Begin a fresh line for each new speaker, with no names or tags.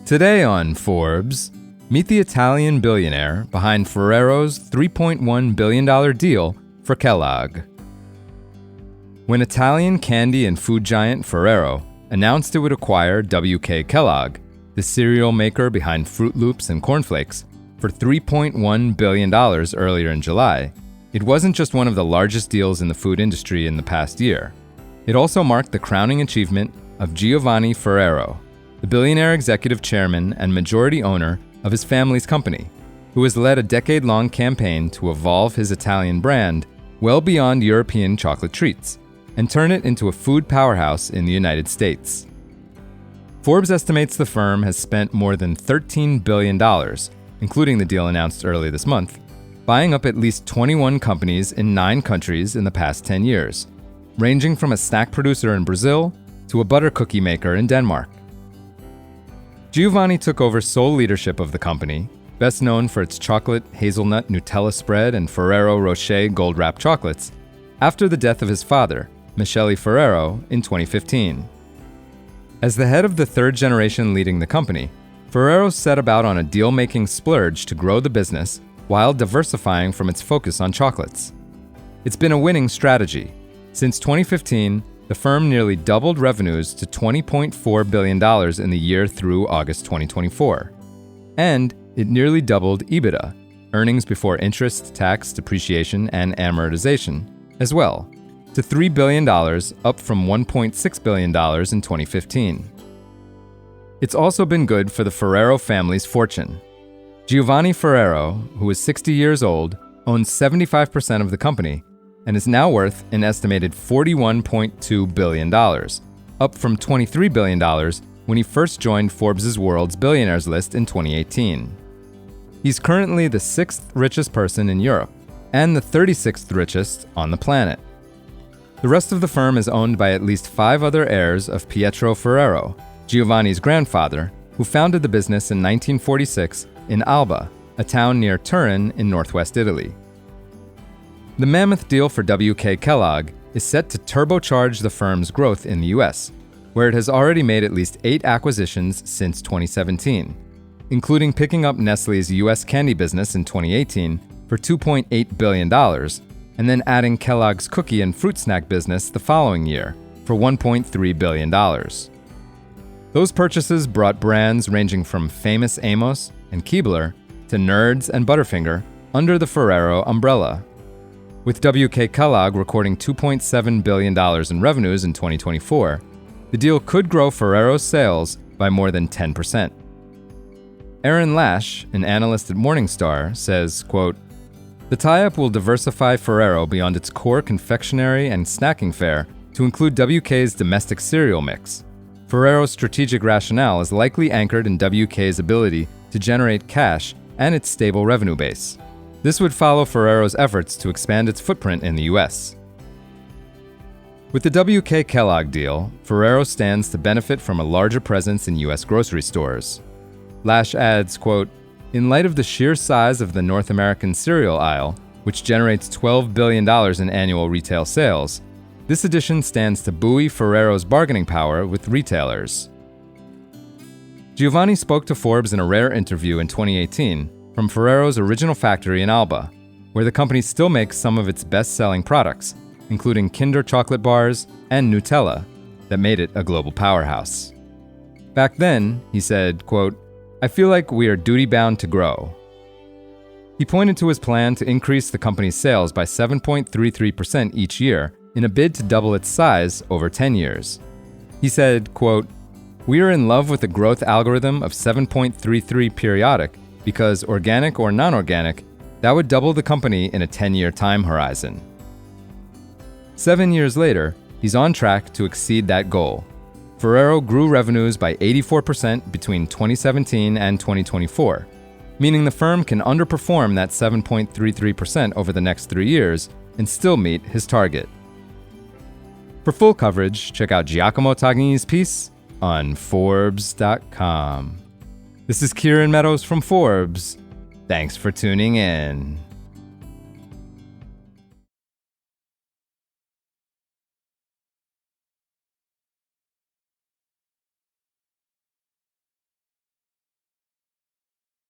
Today on Forbes, meet the Italian billionaire behind Ferrero's $3.1 billion deal for Kellogg. When Italian candy and food giant Ferrero announced it would acquire WK Kellogg, the cereal maker behind Fruit Loops and Corn Flakes, for $3.1 billion earlier in July, it wasn't just one of the largest deals in the food industry in the past year. It also marked the crowning achievement of Giovanni Ferrero, the billionaire executive chairman and majority owner of his family's company, who has led a decade-long campaign to evolve his Italian brand well beyond European chocolate treats and turn it into a food powerhouse in the United States. Forbes estimates the firm has spent more than $13 billion, including the deal announced early this month, buying up at least 21 companies in 9 countries in the past 10 years, ranging from a snack producer in Brazil to a butter cookie maker in Denmark. Giovanni took over sole leadership of the company, best known for its chocolate hazelnut Nutella spread and Ferrero Rocher gold-wrapped chocolates, after the death of his father, Michele Ferrero, in 2015. As the head of the third generation leading the company, Ferrero set about on a deal-making splurge to grow the business while diversifying from its focus on chocolates. It's been a winning strategy. Since 2015, the firm nearly doubled revenues to $20.4 billion in the year through August 2024. And it nearly doubled EBITDA, earnings before interest, tax, depreciation, and amortization, as well, to $3 billion, up from $1.6 billion in 2015. It's also been good for the Ferrero family's fortune. Giovanni Ferrero, who is 60 years old, owns 75% of the company and is now worth an estimated $41.2 billion, up from $23 billion when he first joined Forbes' World's Billionaires list in 2018. He's currently the 6th richest person in Europe and the 36th richest on the planet. The rest of the firm is owned by at least 5 other heirs of Pietro Ferrero, Giovanni's grandfather, who founded the business in 1946 in Alba, a town near Turin in northwest Italy. The mammoth deal for WK Kellogg is set to turbocharge the firm's growth in the US, where it has already made at least 8 acquisitions since 2017, including picking up Nestlé's US candy business in 2018 for $2.8 billion, and then adding Kellogg's cookie and fruit snack business the following year for $1.3 billion. Those purchases brought brands ranging from famous Amos and Keebler to Nerds and Butterfinger under the Ferrero umbrella. With WK Kellogg recording $2.7 billion in revenues in 2024, the deal could grow Ferrero's sales by more than 10%. Aaron Lash, an analyst at Morningstar, says, quote, "The tie-up will diversify Ferrero beyond its core confectionery and snacking fare to include WK's domestic cereal mix. Ferrero's strategic rationale is likely anchored in WK's ability to generate cash and its stable revenue base. This would follow Ferrero's efforts to expand its footprint in the US. With the WK Kellogg deal, Ferrero stands to benefit from a larger presence in US grocery stores." Lash adds, quote, "In light of the sheer size of the North American cereal aisle, which generates $12 billion in annual retail sales, this addition stands to buoy Ferrero's bargaining power with retailers." Giovanni spoke to Forbes in a rare interview in 2018 from Ferrero's original factory in Alba, where the company still makes some of its best-selling products, including Kinder chocolate bars and Nutella, that made it a global powerhouse. Back then, he said, quote, "I feel like we are duty-bound to grow." He pointed to his plan to increase the company's sales by 7.33% each year in a bid to double its size over 10 years. He said, quote, "We are in love with the growth algorithm of 7.33 periodic because organic or non-organic, that would double the company in a 10-year time horizon." 7 years later, he's on track to exceed that goal. Ferrero grew revenues by 84% between 2017 and 2024, meaning the firm can underperform that 7.33% over the next 3 years and still meet his target. For full coverage, check out Giacomo Taghini's piece on forbes.com. This is Kieran Meadows from Forbes. Thanks for tuning in.